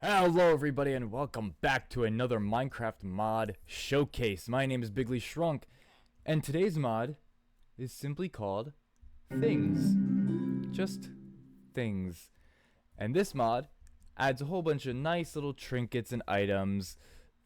Hello everybody and welcome back to another Minecraft mod showcase. My name is Bigly Shrunk and today's mod is simply called Things. Just Things. And this mod adds a whole bunch of nice little trinkets and items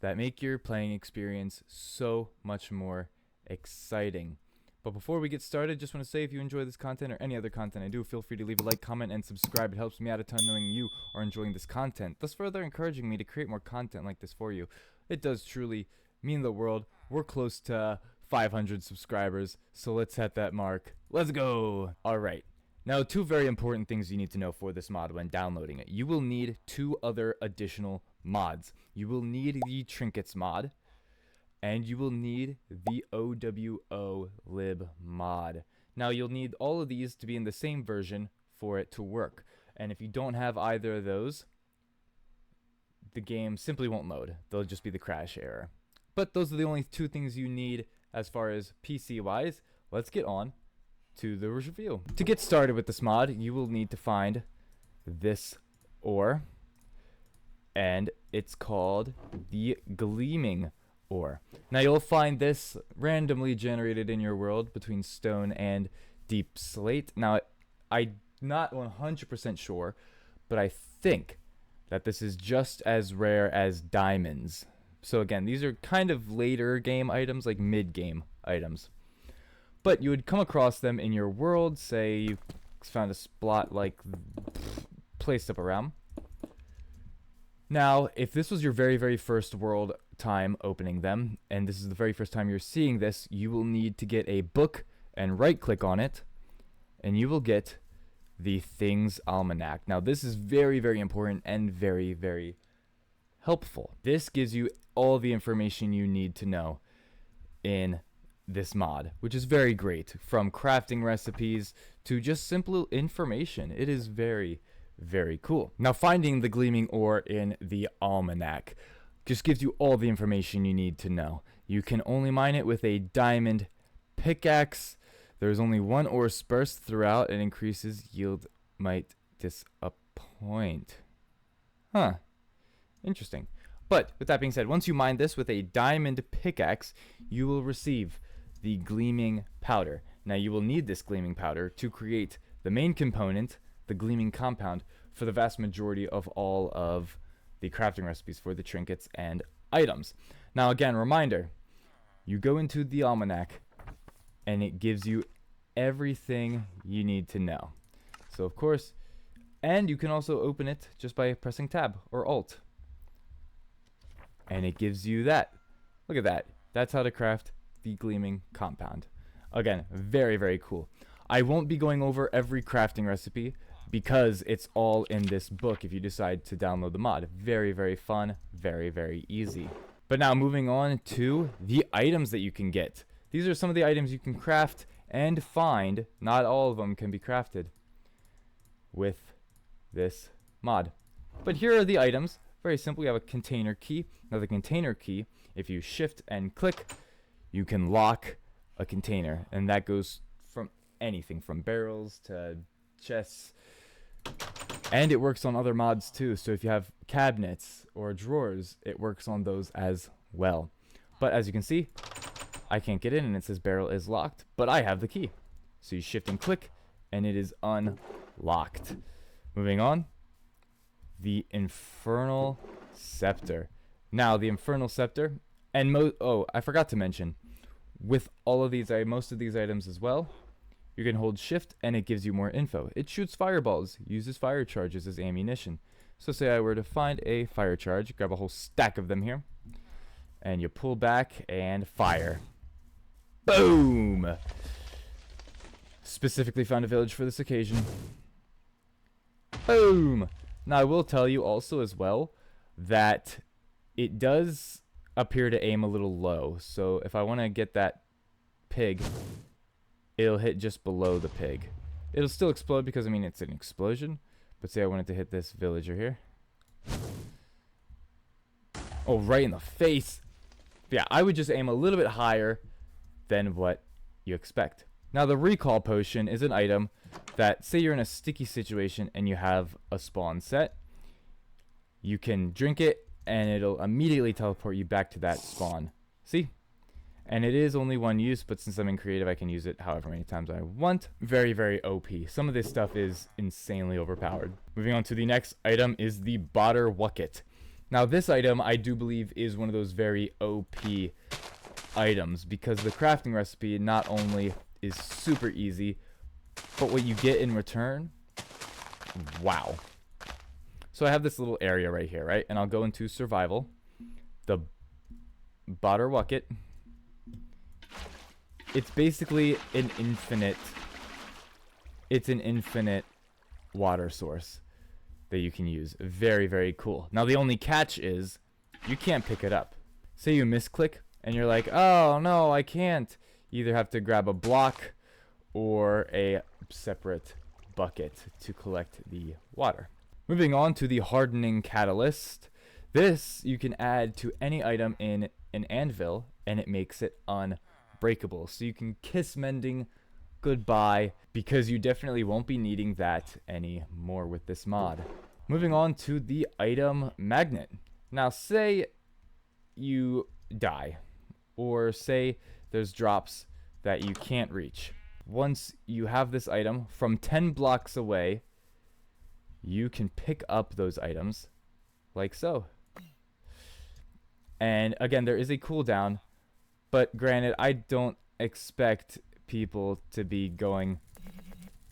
that make your playing experience so much more exciting. But before we get started, just want to say if you enjoy this content or any other content I do, feel free to leave a like, comment, and subscribe. It helps me out a ton knowing you are enjoying this content, thus further encouraging me to create more content like this for you. It does truly mean the world. We're close to 500 subscribers, so let's hit that mark. Let's go! Alright, now two very important things you need to know for this mod when downloading it. You will need two other additional mods. You will need the Trinkets mod, and you will need the OWO lib mod. Now you'll need all of these to be in the same version for it to work. And if you don't have either of those, the game simply won't load. There'll just be the crash error. But those are the only two things you need as far as PC wise. Let's get on to the review. To get started with this mod, you will need to find this ore, and it's called the Gleaming ore. Now you'll find this randomly generated in your world between stone and deep slate. Now I'm not 100% sure, but I think that this is just as rare as diamonds. So again, these are kind of later game items, like mid-game items. But you would come across them in your world, say you found a spot like placed up around. Now, if this was your very first world time opening them, and this is the very first time you're seeing this, you will need to get a book and right click on it, and you will get the Things Almanac. Now, this is very important and very helpful. This gives you all the information you need to know in this mod, which is very great, from crafting recipes to just simple information. It is very cool. Now, finding the gleaming ore in the almanac just gives you all the information you need to know. You can only mine it with a diamond pickaxe. There's only one ore dispersed throughout, and increases yield might disappoint. Huh. Interesting. But with that being said, once you mine this with a diamond pickaxe, you will receive the gleaming powder. Now you will need this gleaming powder to create the main component, the gleaming compound, for the vast majority of all of the crafting recipes for the trinkets and items. Now again, reminder, you go into the almanac and it gives you everything you need to know. So of course, and you can also open it just by pressing tab or alt, and it gives you that. Look at that. That's how to craft the gleaming compound. Again, very cool. I won't be going over every crafting recipe because it's all in this book if you decide to download the mod. Very fun, very easy. But now moving on to the items that you can get. These are some of the items you can craft and find. Not all of them can be crafted with this mod. But here are the items. Very simple. You have a container key. Now the container key, if you shift and click, you can lock a container, and that goes from anything from barrels to chests, and it works on other mods too. So if you have cabinets or drawers, it works on those as well. But as you can see, I can't get in and it says barrel is locked, but I have the key. So you shift and click and it is unlocked. Moving on, the Infernal Scepter. Now the Infernal Scepter, and I forgot to mention, with all of these, most of these items as well, you can hold shift and it gives you more info. It shoots fireballs, uses fire charges as ammunition. So say I were to find a fire charge, grab a whole stack of them here, and you pull back and fire. Boom! Specifically found a village for this occasion. Boom! Now I will tell you also as well that it does appear to aim a little low. So if I want to get that pig, it'll hit just below the pig. It'll still explode because, I mean, it's an explosion. But say I wanted to hit this villager here. Oh, right in the face. Yeah, I would just aim a little bit higher than what you expect. Now, the recall potion is an item that, say you're in a sticky situation and you have a spawn set, you can drink it and it'll immediately teleport you back to that spawn. See? And it is only one use, but since I'm in creative, I can use it however many times I want. Very, very OP. Some of this stuff is insanely overpowered. Moving on to the next item is the Botter Wucket. Now this item, I do believe, is one of those very OP items because the crafting recipe not only is super easy, but what you get in return, wow. So I have this little area right here, right? And I'll go into survival, the Botter Wucket. It's basically an infinite water source that you can use. Very, very cool. Now the only catch is you can't pick it up. Say you misclick and you're like, oh no, I can't. You either have to grab a block or a separate bucket to collect the water. Moving on to the hardening catalyst. This you can add to any item in an anvil and it makes it unbreakable. So you can kiss mending goodbye because you definitely won't be needing that anymore with this mod. Moving on to the item magnet. Now say you die or say there's drops that you can't reach. Once you have this item from 10 blocks away, you can pick up those items like so. And again, there is a cooldown, but granted, I don't expect people to be going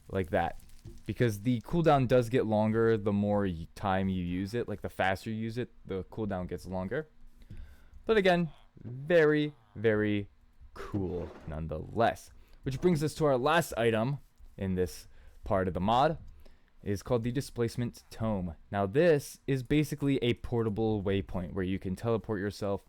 like that because the cooldown does get longer the more time you use it. Like the faster you use it, the cooldown gets longer. But again, very, very cool nonetheless. Which brings us to our last item in this part of the mod. It is called the Displacement Tome. Now this is basically a portable waypoint where you can teleport yourself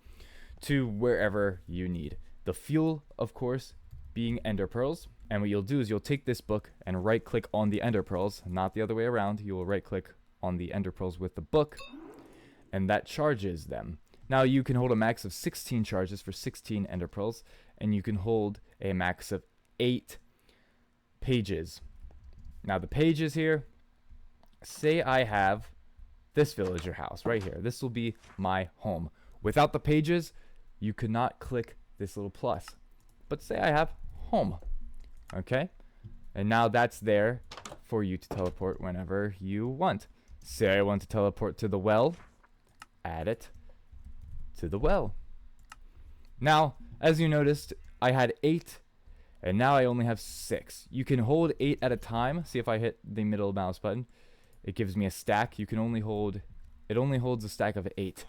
to wherever you need. The fuel, of course, being ender pearls. And what you'll do is you'll take this book and right click on the ender pearls, not the other way around. You will right click on the ender pearls with the book and that charges them. Now you can hold a max of 16 charges for 16 ender pearls and you can hold a max of 8 pages. Now the pages here, say I have this villager house right here. This will be my home. Without the pages, you could not click this little plus. But say I have home. Okay? And now that's there for you to teleport whenever you want. Say I want to teleport to the well. Add it to the well. Now, as you noticed, I had 8 and now I only have 6. You can hold 8 at a time. See if I hit the middle mouse button. It gives me a stack. You can only hold, it only holds a stack of 8.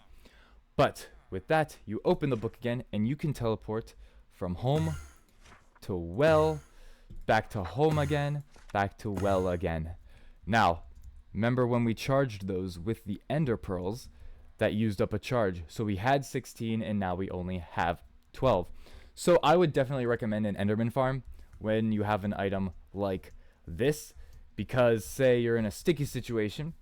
But with that, you open the book again and you can teleport from home to well, back to home again, back to well again. Now, remember when we charged those with the ender pearls, that used up a charge. So we had 16 and now we only have 12. So I would definitely recommend an enderman farm when you have an item like this, because say you're in a sticky situation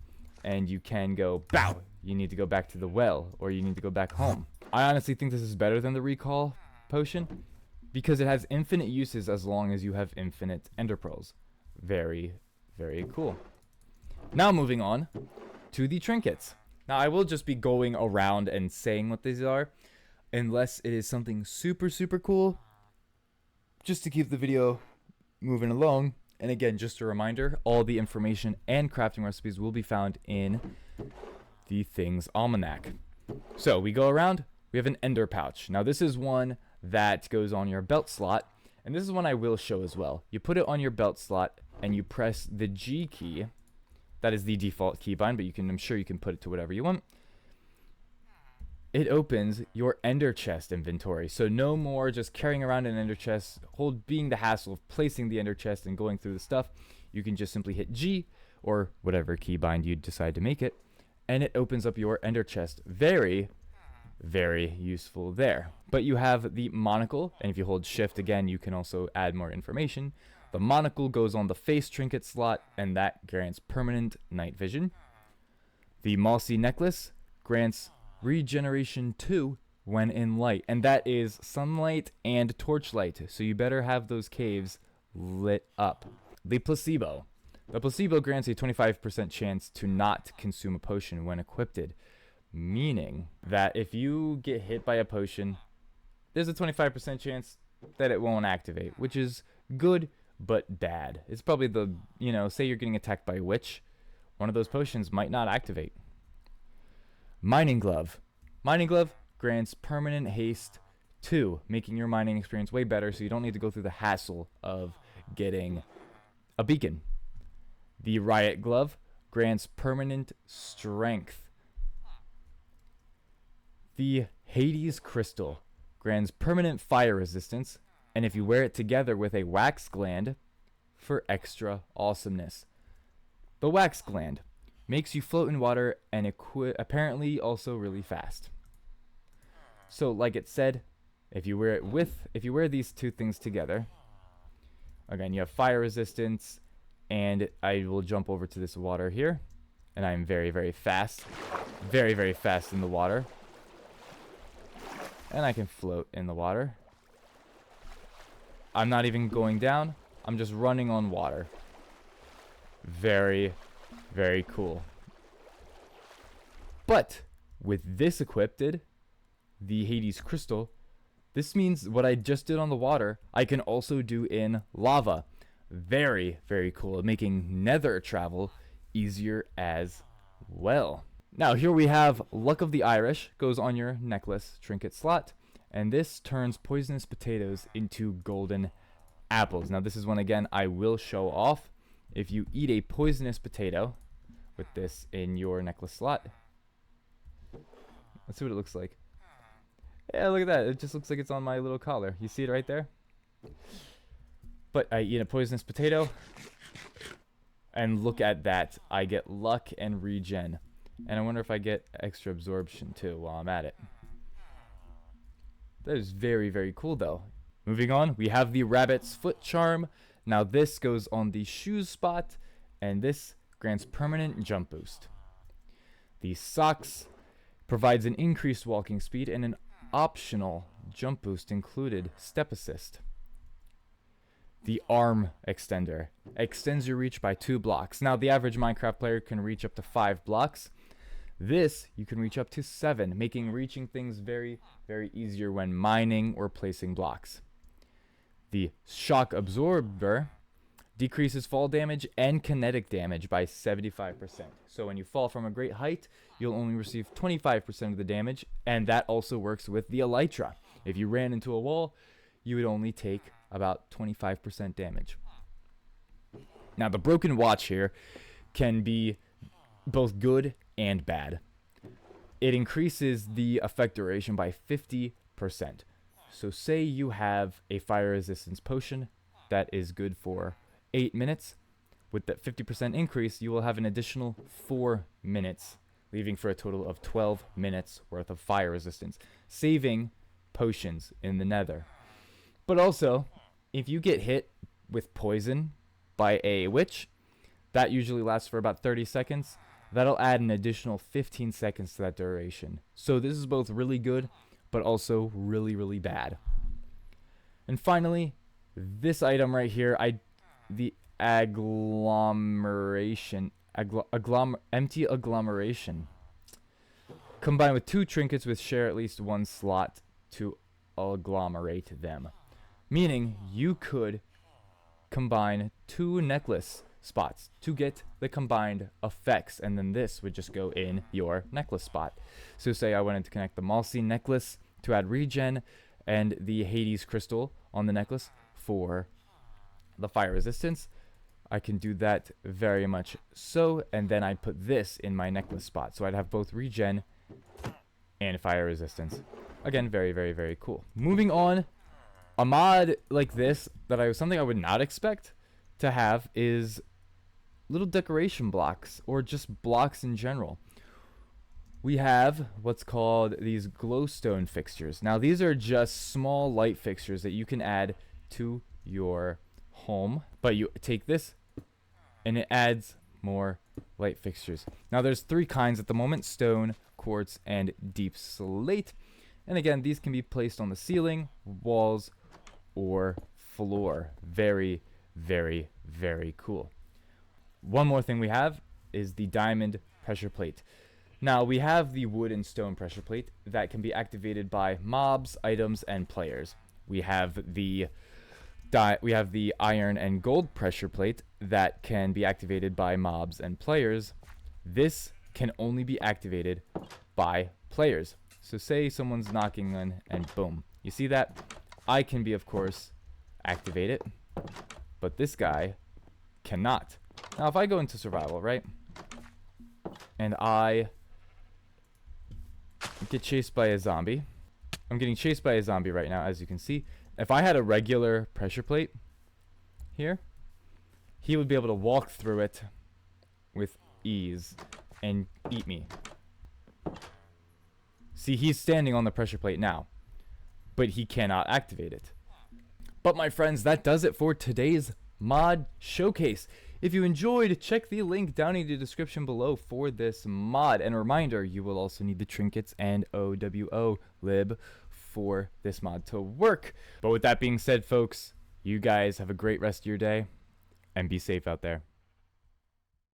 and you can go, bow, you need to go back to the well or you need to go back home. I honestly think this is better than the recall potion because it has infinite uses as long as you have infinite ender pearls. Very, very cool. Now moving on to the trinkets. Now I will just be going around and saying what these are unless it is something super, super cool just to keep the video moving along. And again, just a reminder, all the information and crafting recipes will be found in the Things Almanac. So we go around, we have an ender pouch. Now this is one that goes on your belt slot, and this is one I will show as well. You put it on your belt slot and you press the G key. That is the default keybind, but I'm sure you can put it to whatever you want. It opens your ender chest inventory. So no more just carrying around an ender chest, being the hassle of placing the ender chest and going through the stuff. You can just simply hit G or whatever keybind you decide to make it, and it opens up your ender chest. Very, very useful there. But you have the monocle, and if you hold shift again, you can also add more information. The monocle goes on the face trinket slot, and that grants permanent night vision. The mossy necklace grants regeneration 2 when in light, and that is sunlight and torchlight, so you better have those caves lit up. The placebo. The placebo grants a 25% chance to not consume a potion when equipped, meaning that if you get hit by a potion, there's a 25% chance that it won't activate, which is good but bad. It's probably the, say you're getting attacked by a witch, one of those potions might not activate. Mining Glove. Mining Glove grants permanent haste 2, making your mining experience way better so you don't need to go through the hassle of getting a beacon. The Riot Glove grants permanent strength. The Hades Crystal grants permanent fire resistance, and if you wear it together with a wax gland, for extra awesomeness. The wax gland makes you float in water and apparently also really fast. So like it said, if you wear these two things together, again, you have fire resistance, and I will jump over to this water here, and I'm very, very fast. Very, very fast in the water. And I can float in the water. I'm not even going down. I'm just running on water. Very, very cool. But with this equipped, the Hades Crystal, this means what I just did on the water, I can also do in lava. Very, very cool, making nether travel easier as well. Now here we have Luck of the Irish, goes on your necklace trinket slot, and this turns poisonous potatoes into golden apples. Now this is one, again, I will show off. If you eat a poisonous potato with this in your necklace slot, let's see what it looks like. Yeah, look at that. It just looks like it's on my little collar. You see it right there? But I eat a poisonous potato, and look at that. I get luck and regen. And I wonder if I get extra absorption too while I'm at it. That is very, very cool though. Moving on, we have the Rabbit's Foot Charm. Now this goes on the shoes spot, and this grants permanent jump boost. The Socks provides an increased walking speed and an optional jump boost included step assist. The Arm Extender extends your reach by 2 blocks. Now the average Minecraft player can reach up to 5 blocks. This you can reach up to 7, making reaching things very, very easier when mining or placing blocks. The Shock Absorber decreases fall damage and kinetic damage by 75%. So when you fall from a great height, you'll only receive 25% of the damage, and that also works with the Elytra. If you ran into a wall, you would only take about 25% damage. Now the Broken Watch here can be both good and bad. It increases the effect duration by 50%. So say you have a fire resistance potion that is good for 8 minutes. With that 50% increase, you will have an additional 4 minutes, leaving for a total of 12 minutes worth of fire resistance, saving potions in the nether. But also, if you get hit with poison by a witch, that usually lasts for about 30 seconds. That'll add an additional 15 seconds to that duration. So this is both really good, but also really, really bad. And finally, this item right here, the agglomeration, empty agglomeration, combined with 2 trinkets which share at least 1 slot to agglomerate them. Meaning you could combine 2 necklace spots to get the combined effects, and then this would just go in your necklace spot. So say I wanted to connect the Malsey necklace to add regen and the Hades crystal on the necklace for the fire resistance, I can do that very much so, and then I'd put this in my necklace spot, so I'd have both regen and fire resistance. Again, very, very, very cool. Moving on, a mod like this something I would not expect to have is little decoration blocks, or just blocks in general. We have what's called these glowstone fixtures. Now these are just small light fixtures that you can add to your home, but you take this and it adds more light fixtures. Now there's 3 kinds at the moment: stone, quartz, and deep slate. And again, these can be placed on the ceiling, walls, or floor. Very, very, very cool. one more thing we have is the diamond pressure plate. Now we have the wood and stone pressure plate that can be activated by mobs, items, and players. We have the iron and gold pressure plate that can be activated by mobs and players. This can only be activated by players. So say someone's knocking on and boom. You see that? I can be, of course, activate it, but this guy cannot. Now if I go into survival, right? And I get chased by a zombie. I'm getting chased by a zombie right now, as you can see. If I had a regular pressure plate here, he would be able to walk through it with ease and eat me. See, he's standing on the pressure plate now, but he cannot activate it. But my friends, that does it for today's mod showcase. If you enjoyed, check the link down in the description below for this mod. And a reminder, you will also need the trinkets and OWO lib for this mod to work. But with that being said, folks, you guys have a great rest of your day and be safe out there.